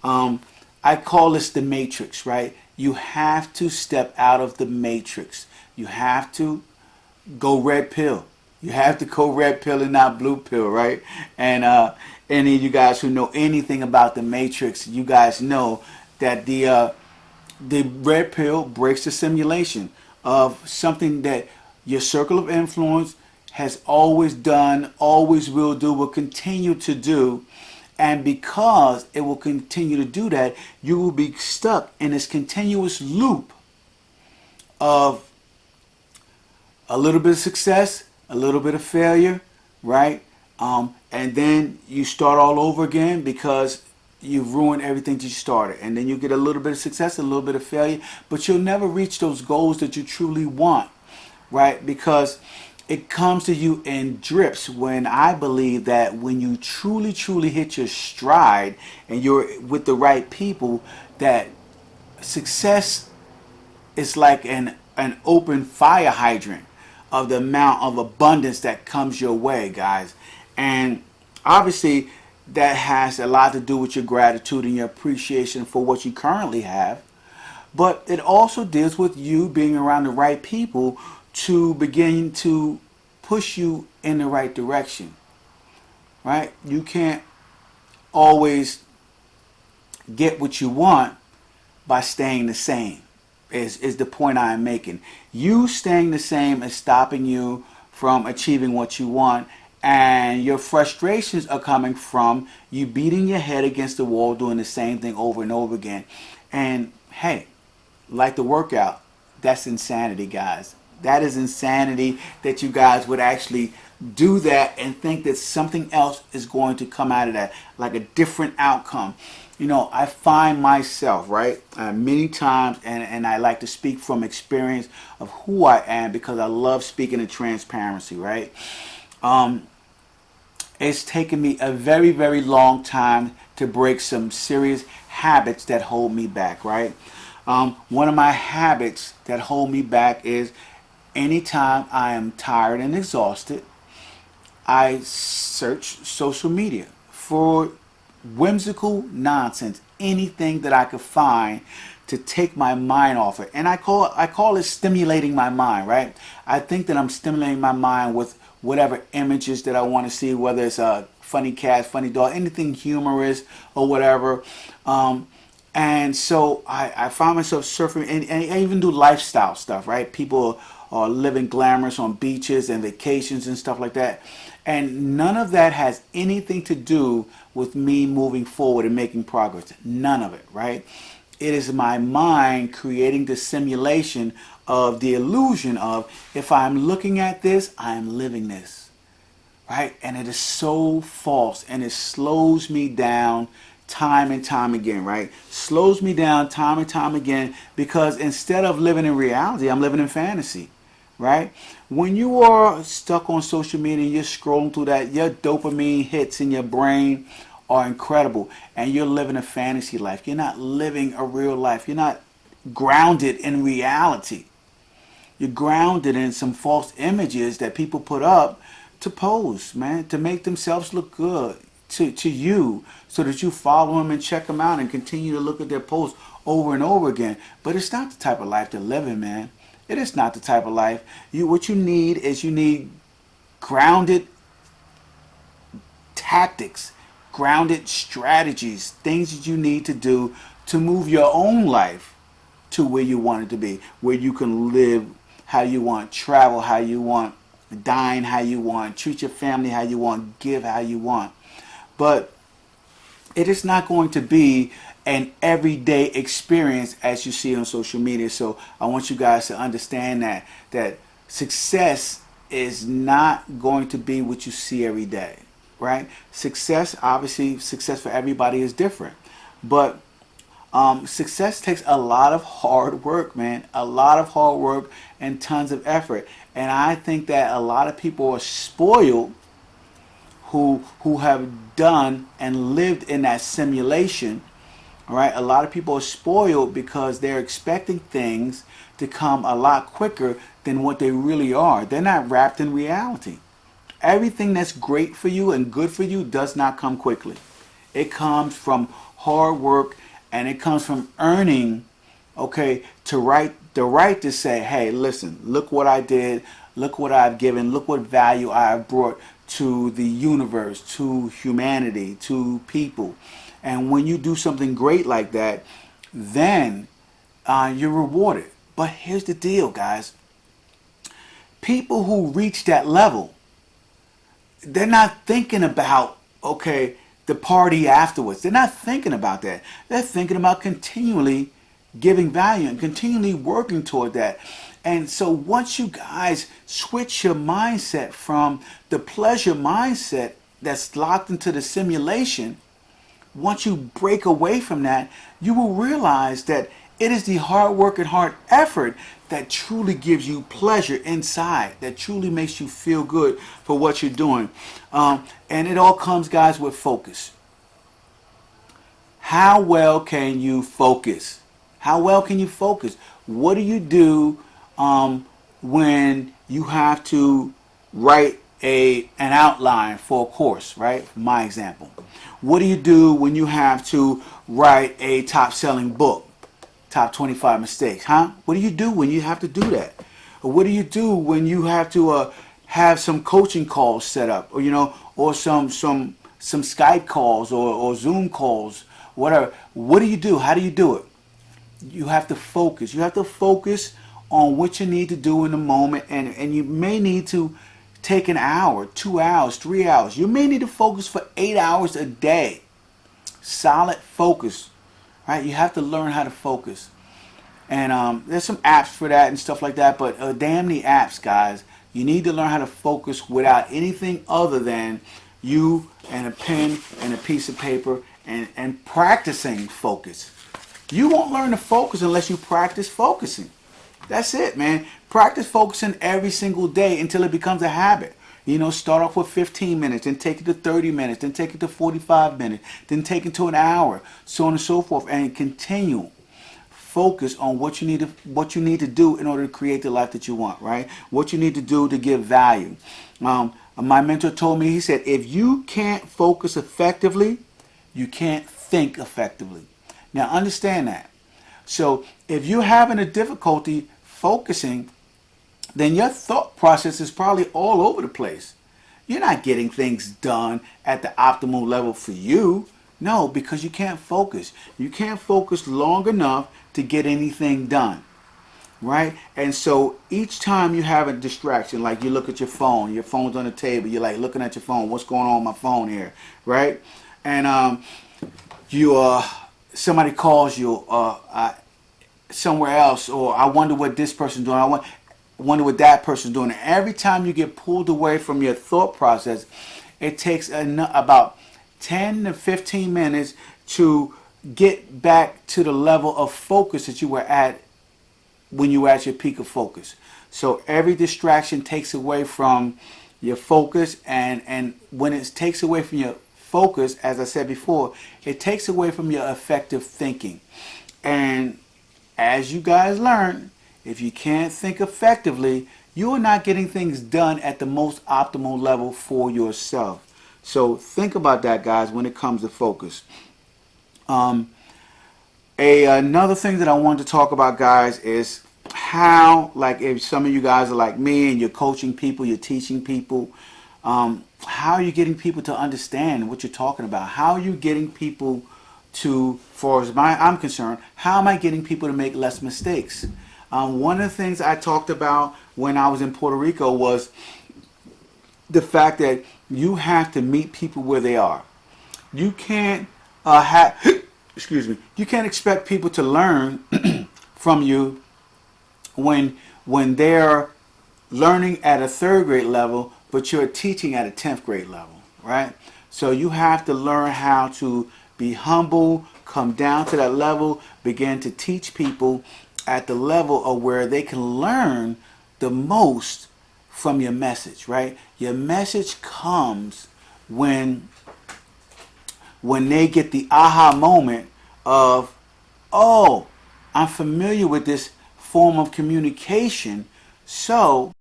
I call this the matrix, right? You have to step out of the matrix. You have to go red pill. You have to go red pill and not blue pill, right? And any of you guys who know anything about the matrix, you guys know that the red pill breaks the simulation of something that your circle of influence has always done, always will do, will continue to do. And because it will continue to do that, you will be stuck in this continuous loop of a little bit of success, a little bit of failure, right? And then you start all over again because you've ruined everything that you started. And then you get a little bit of success, a little bit of failure, but you'll never reach those goals that you truly want, right? Because it comes to you in drips. When I believe that when you truly, truly hit your stride and you're with the right people, that success is like an open fire hydrant of the amount of abundance that comes your way, guys. And obviously that has a lot to do with your gratitude and your appreciation for what you currently have. But it also deals with you being around the right people to begin to push you in the right direction, right? You can't always get what you want by staying the same, is the point I am making. You staying the same is stopping you from achieving what you want, and your frustrations are coming from you beating your head against the wall doing the same thing over and over again. And hey, like the workout, that's insanity, guys. That is insanity that you guys would actually do that and think that something else is going to come out of that, like a different outcome. You know, I find myself, right, many times, and I like to speak from experience of who I am because I love speaking in transparency, right? It's taken me a very, very long time to break some serious habits that hold me back, right? One of my habits that hold me back is anytime I am tired and exhausted, I search social media for whimsical nonsense, anything that I could find to take my mind off it. And I call it stimulating my mind, right? I think that I'm stimulating my mind with whatever images that I want to see, whether it's a funny cat, funny dog, anything humorous or whatever. And so I find myself surfing, and I even do lifestyle stuff, right? People are living glamorous on beaches and vacations and stuff like that. And none of that has anything to do with me moving forward and making progress. None of it, right? It is my mind creating the simulation of the illusion of, if I'm looking at this, I am living this, right? And it is so false, and it slows me down time and time again, right? Slows me down time and time again, because instead of living in reality, I'm living in fantasy, right? When you are stuck on social media and you're scrolling through that, your dopamine hits in your brain are incredible, and you're living a fantasy life. You're not living a real life. You're not grounded in reality. You're grounded in some false images that people put up to pose, man, to make themselves look good to you, so that you follow them and check them out and continue to look at their posts over and over again. But it's not the type of life to live in, man. It is not the type of life. What you need is, you need grounded tactics, grounded strategies, things that you need to do to move your own life to where you want it to be, where you can live how you want, travel how you want, dine how you want, treat your family how you want, give how you want. But it is not going to be an everyday experience as you see on social media. So I want you guys to understand that success is not going to be what you see every day, right? Success, obviously, success for everybody is different. But success takes a lot of hard work, man. A lot of hard work and tons of effort. And I think that a lot of people are spoiled who have done and lived in that simulation. All right, a lot of people are spoiled because they're expecting things to come a lot quicker than what they really are. They're not wrapped in reality. Everything that's great for you and good for you does not come quickly. It comes from hard work, and it comes from earning, okay, the right to say, hey, listen, look what I did, look what I've given, look what value I have brought to the universe, to humanity, to people. And when you do something great like that, then you're rewarded. But here's the deal, guys. People who reach that level, they're not thinking about, okay, the party afterwards. They're not thinking about that. They're thinking about continually giving value and continually working toward that. And so once you guys switch your mindset from the pleasure mindset that's locked into the simulation, once you break away from that, you will realize that it is the hard work and hard effort that truly gives you pleasure inside, that truly makes you feel good for what you're doing. And it all comes, guys, with focus. How well can you focus? How well can you focus? What do you do when you have to write an outline for a course, right? My example. What do you do when you have to write a top-selling book? Top 25 mistakes, huh? What do you do when you have to do that? Or what do you do when you have to have some coaching calls set up, or or some Skype calls or Zoom calls, whatever? What do you do? How do you do it? You have to focus. You have to focus on what you need to do in the moment, and you may need to take an hour, 2 hours, 3 hours. You may need to focus for 8 hours a day. Solid focus. Right, you have to learn how to focus, and there's some apps for that and stuff like that. But damn the apps, guys! You need to learn how to focus without anything other than you and a pen and a piece of paper and practicing focus. You won't learn to focus unless you practice focusing. That's it, man. Practice focusing every single day until it becomes a habit. Start off with 15 minutes, then take it to 30 minutes, then take it to 45 minutes, then take it to an hour, so on and so forth, and continue. Focus on what you need to do in order to create the life that you want, right? What you need to do to give value. My mentor told me, he said, if you can't focus effectively, you can't think effectively. Now understand that. So if you're having a difficulty focusing, then your thought process is probably all over the place. You're not getting things done at the optimal level for you. No, because you can't focus. You can't focus long enough to get anything done, right? And so each time you have a distraction, like you look at your phone's on the table, you're like looking at your phone, what's going on with my phone here, right? And somebody calls you somewhere else, or I wonder what this person's doing. I wonder what that person's doing. And every time you get pulled away from your thought process, it takes about 10 to 15 minutes to get back to the level of focus that you were at when you were at your peak of focus. So every distraction takes away from your focus, and when it takes away from your focus, as I said before, it takes away from your effective thinking. And as you guys learn, if you can't think effectively, you are not getting things done at the most optimal level for yourself. So think about that, guys, when it comes to focus. Another thing that I wanted to talk about, guys, is how, like, if some of you guys are like me and you're coaching people, you're teaching people, how are you getting people to understand what you're talking about? How are you getting people to, for as I'm concerned, how am I getting people to make less mistakes? One of the things I talked about when I was in Puerto Rico was the fact that you have to meet people where they are. You can't you can't expect people to learn from you when they're learning at a 3rd grade level, but you're teaching at a 10th grade level, right? So you have to learn how to be humble, come down to that level, begin to teach people at the level of where they can learn the most from your message, right? Your message comes when they get the aha moment of, oh, I'm familiar with this form of communication, so